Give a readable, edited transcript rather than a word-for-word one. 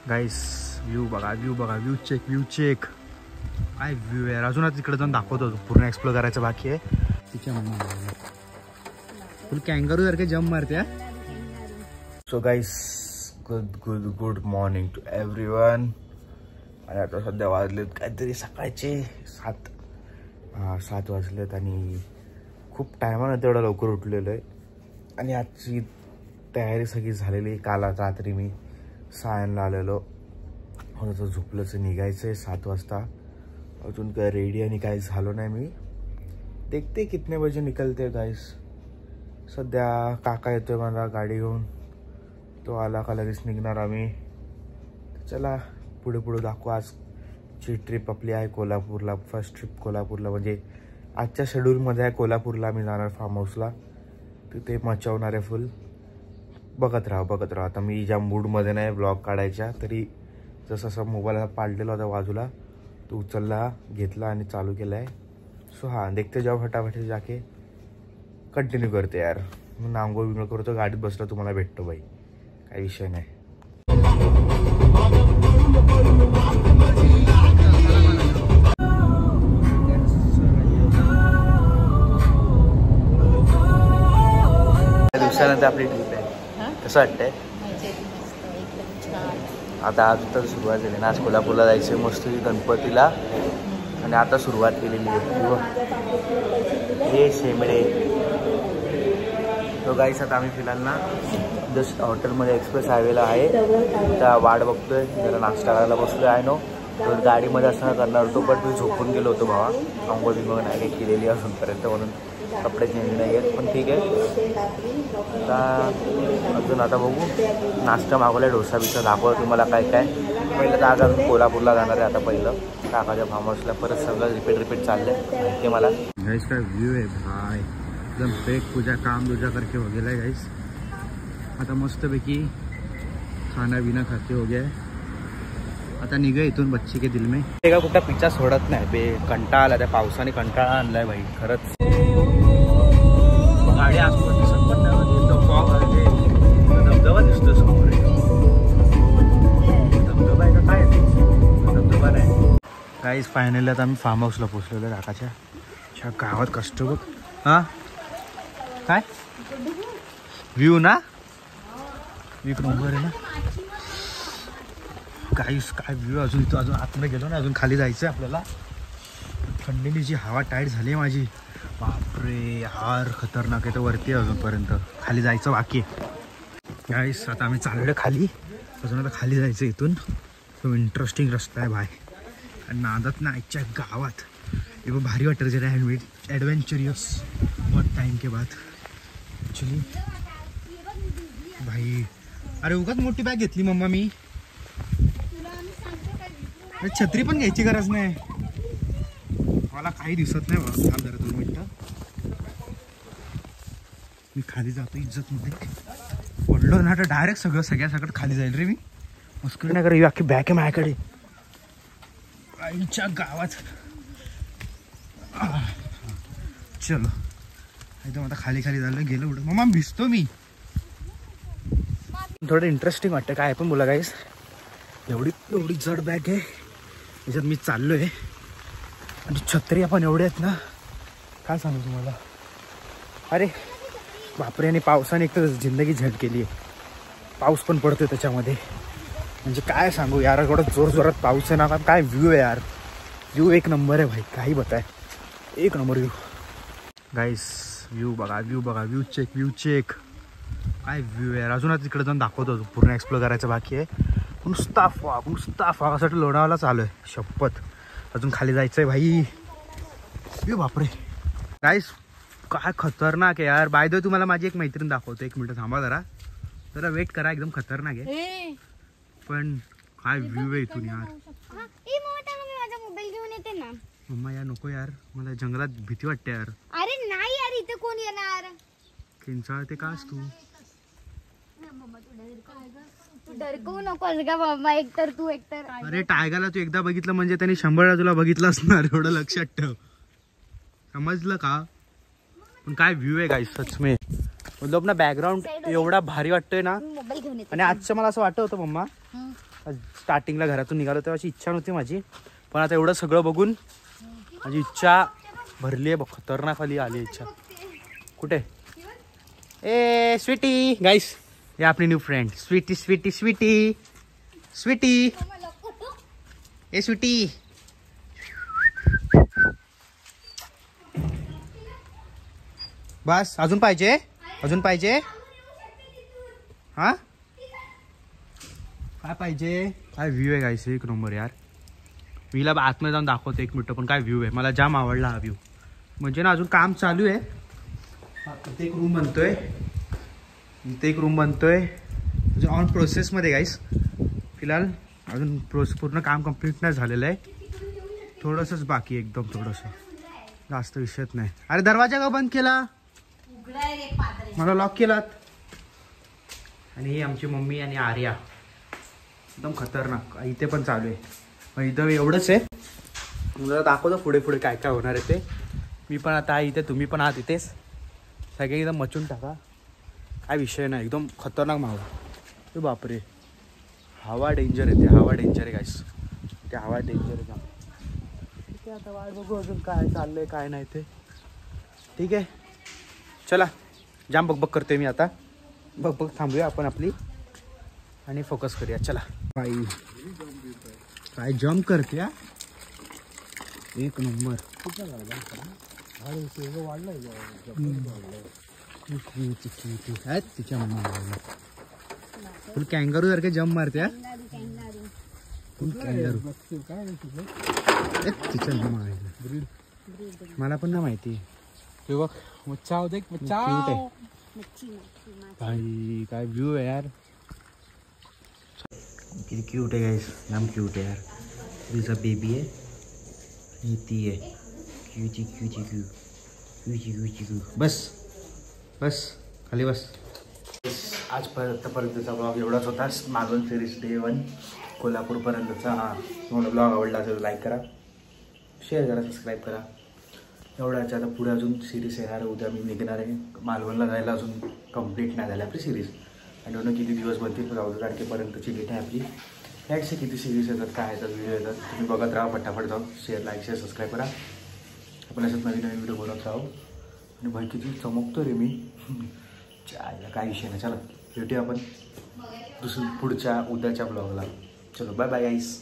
गाईस view बघा, view check. काय view आहे. अजून तिकडे जाऊन दाखवतो, पूर्ण एक्सप्लोर करायचं बाकी आहे. तिच्या फुल कॅंगारू सारखे जम्प मारते. So guys good morning to everyone. आणि आता सध्या वाजलेत काहीतरी सकाळचे 7 वाजलेत आणि खूप टायमानं तेवढं लवकर उठलेलं आहे. आणि आजची तयारी सगळी झालेली. काल रात्री मी सायनला आलेलो, आता झोपलंच. निघायचं आहे 7 वाजता. अजून काय रेडी आणि काही झालो नाही मी. देखते कितने बजे निकलते गाईस. सध्या काका येतोय मला गाडी घेऊन, तो आला का लगेच निघणार आम्ही. चला पुढे दाखवू. आजची ट्रिप आपली आहे कोल्हापूरला. फर्स्ट ट्रिप कोल्हापूरला, म्हणजे आजच्या शेड्यूलमध्ये आहे कोल्हापूरला आम्ही जाणार फार्म हाऊसला. तिथे मचवणार आहे फुल. बघत राहा. आता मी ज्या मूडमध्ये नाही ब्लॉग काढायच्या, तरी जसं मोबाईल पाडलेला होता बाजूला, तो उचलला, घेतला आणि चालू केला आहे. सो हां, देखते जाऊ फटाफट जाके कंटिन्यू करते यार. मग आंघोळ बिंघोळ करतो, गाडीत बसला तुम्हाला भेटतो बाई, काही विषय नाही. दिवसानंतर आपली ट्रिप आहे. कसं वाटतंय आता? आज तर सुरुवात झाली ना. आज कोल्हापूरला जायचं मस्त गणपतीला, आणि आता सुरुवात केलेली आहे. हे शेमडे. तो गाईस आता आम्ही फिरायला ना जस्ट हॉटेलमध्ये एक्सप्रेस हायवेला आहे. त्या वाट बघतोय, जरा नाश्ता करायला बसलोय. आहे नो तर गाडीमध्ये असं करणार होतो, बट मी झोपून गेलो होतो भावा. आंघोळ बिंघोळ नाही काही केलेली अजूनपर्यंत, म्हणून कपडे चेंज नाही आहेत. पण ठीक आहे. आता बघू. नाश्ता मागवला, डोसा बिसा दाखवतो तुम्हाला काय काय. पहिलं तर आज अजून कोल्हापूरला जाणार आहे. आता पहिलं काकाच्या फार्म हाऊसला, परत सगळं रिपीट चाललं आहे माहिती मला. गाईस काय व्ह्यू आहे भाई, एकदम पेट पूजा काम दूजा करके हो गेला है गाइस. आता मस्तपैकी खाना बिना खाते हो गया है. आता निघे इथून बच्ची के दिल में. ते का कुठं पिच्चा सोडत नाही बे. कंटाळा आला त्या पावसाने, कंटाळा आणलाय भाई खरंच. गाडी आसपास दिसत पण नाही, फॉग आहे. धबधबा दिसतो समोर. धबधबा आहे का काय? धबधबा नाही गाईस. फायनली आता आम्ही फार्म हाऊसला पोहोचलेलो आहे काकाच्या. गावात कष्ट बघ. हां काय व्ह्यू ना, एक नंबर आहे ना गाईस. काय व्ह्यू. अजून इथं अजून आतमध्ये गेलो ना, अजून खाली जायचं आहे आपल्याला. थंडीने जी हवा टाईट झाली आहे माझी, बापरे यार खतरनाक आहे. तर वरती अजूनपर्यंत, खाली जायचं बाकी आहे गाईस. आता आम्ही चाललो खाली, अजून आता खाली जायचं इथून. तो इंटरेस्टिंग रस्ता आहे भाई. आणि नादात ना आजच्या गावात एवढं भारी वाटतं जरा ॲडव्हेंचरियस बहुत टाइम के बाद ॲक्च्युली भाई. अरे उगाच मोठी बॅग घेतली मम्मा मी. छत्री पण घ्यायची गरज नाही मला, काही दिसत नाही बघा. थांब जरा 2 मिनिटं. मी खाली जातो इज्जतमध्ये. पडलो ना तर डायरेक्ट सगळ्या सकट खाली जाईल रे मी. मुस्करी नाही करा. अख्खी बॅग आहे माझ्याकडे. आईच्या गावात. चलो एकदम आता खाली झालं. गेलं उडं मम्मा, भिजतो मी. थोडं इंटरेस्टिंग वाटतं काय पण बोला गाईस. एवढी जड बॅग आहे, याच्यात मी चाललो आहे. आणि छत्री आपण एवढे आहेत ना, काय सांगू तुम्हाला. अरे बापरे. आणि पावसाने एक तर जिंदगी झट केली आहे. पाऊस पण पडतोय त्याच्यामध्ये, म्हणजे काय सांगू यार. एवढं जोरात पाऊस आहे ना. काय व्ह्यू आहे यार. व्ह्यू एक नंबर आहे भाई, काही बताय. एक नंबर व्ह्यू गाईस. व्ह्यू बघा, व्ह्यू चेक. काय व्ह्यू आहे यार. अजून तिकडे जाऊन दाखवतो, पूर्ण एक्सप्लोर करायचं बाकी आहे. नुसता फॉग असाठी लोणावळा चालू आहे. शपथ अजून खाली जायचं आहे भाई. व्ह्यू बापरे गाईस, काय खतरनाक आहे यार. बाय द वे तुम्हाला माझी एक मैत्रीण दाखवतो. 1 मिनिट थांबा जरा वेट करा. एकदम खतरनाक आहे. पण काय व्ह्यू आहे इथून यार. मम्मा यार नको यार, मला जंगलात भीती वाटते यार. अरे नाही यार, इथे कोण येणार. किंचाळते कास तू. डरकवू नकोस का बाबा. एकतर तू एकतर. अरे टायगरला तू एकदा बघितलं म्हणजे त्यांनी 100 तुला बघितलं असणार. एवढं लक्षात ठेव, समजलं का. पण काय व्ह्यू आहे गाईस सच में. मतलब ना बॅकग्राऊंड एवढा भारी वाटतोय ना. आणि आजचं मला असं वाटत होतं मम्मा स्टार्टिंगला घरातून निघालो तेव्हा अशी इच्छा नव्हती माझी, पण आता एवढं सगळं बघून माझी इच्छा भरली आहे. खतरनाक आली इच्छा. कुठे ए स्वीटी गाईस, हे आपली न्यू फ्रेंड स्वीटी स्वीटी स्वीटी स्वीटी. ए स्वीटी बस, अजून पाहिजे अजून पाहिजे. हा काय पाहिजे? काय व्ह्यू आहे गाईस, एक नंबर यार. मीला आतमध्ये जाऊन दाखवतो 1 मिनिट, पण काय व्ह्यू आहे, मला जाम आवडला हा व्ह्यू. म्हणजे ना अजून काम चालू आहे. इथे एक रूम बनतोय, इथे एक रूम बनतोय, म्हणजे ऑन प्रोसेसमध्ये गाईस. फिलहाल अजून पूर्ण काम कंप्लीट नाही झालेलं आहे, थोडंसंच बाकी, एकदम थोडंसं, जास्त विषयच नाही. अरे दरवाजा का बंद केला? मला लॉक केलात. आणि ही आमची मम्मी आणि आर्या एकदम खतरनाक इथे पण चालू आहे. इथं एवढंच आहे, मला दाखवतो पुढे पुढे काय काय होणार आहे ते. मी पण आता इथे, तुम्ही पण आहात इथेच, सगळे एकदम मचून टाका, काय विषय नाही. एकदम खतरनाक मावा. ते बापरे, हवा डेंजर आहे, ते हवा डेंजर आहे गाईस, ते हवा डेंजर आहे. ठीक आहे, आता वाट बघू अजून काय चाललंय काय नाही ते. ठीक आहे, चला जाम बघ करतोय मी आता. बघ थांबूया आपण आपली आणि फोकस करूया. चला बाई, काय जम्प करते या, एक नंबर. तिच्या मम्मा फुल कॅंगारू सारखे जम्प मारते. फुल कॅंगारू तिच्या मम्मा, मला पण ना माहिती. ते बघ मच्छा भाई, काय व्ह्यू आहे यार, किती क्यूट आहे गाईस, नाम क्यूट आहे यार. तिचा बेबी आहे आणि ती आहे क्यूची क्यूची क्यू क्यूची क्यूची क्यू. बस बस खाली बस. आजपर्यंतचा ब्लॉग एवढाच होता. मागून सिरीज डे 1 कोल्हापूरपर्यंतचा. हा तुम्हाला ब्लॉग आवडला असेल लाईक करा, शेअर करा, सबस्क्राईब करा. एवढ्याच्या आता पुढे अजून सिरीज येणार आहे. उद्या मी निघणार आहे मालवणला जायला, अजून कंप्लीट नाही झाली आपली सिरीज. आणि म्हणून किती दिवस बनतील, 14 तारखेपर्यंतची डेट आहे आपली. ह्याचे किती सिरीज येतात, काय येतात, व्हिडिओ येतात, तुम्ही बघत राहा. फटाफट जाऊन लाईक शेअर सबस्क्राईब करा. आपण असंच नवीन नवीन व्हिडिओ बनवत राहू. आणि भाई किती चमकतो रे मी, काय विषय नाही. चला भेटूया आपण पुढच्या उद्याच्या ब्लॉगला. चलो बाय बाय गाईस.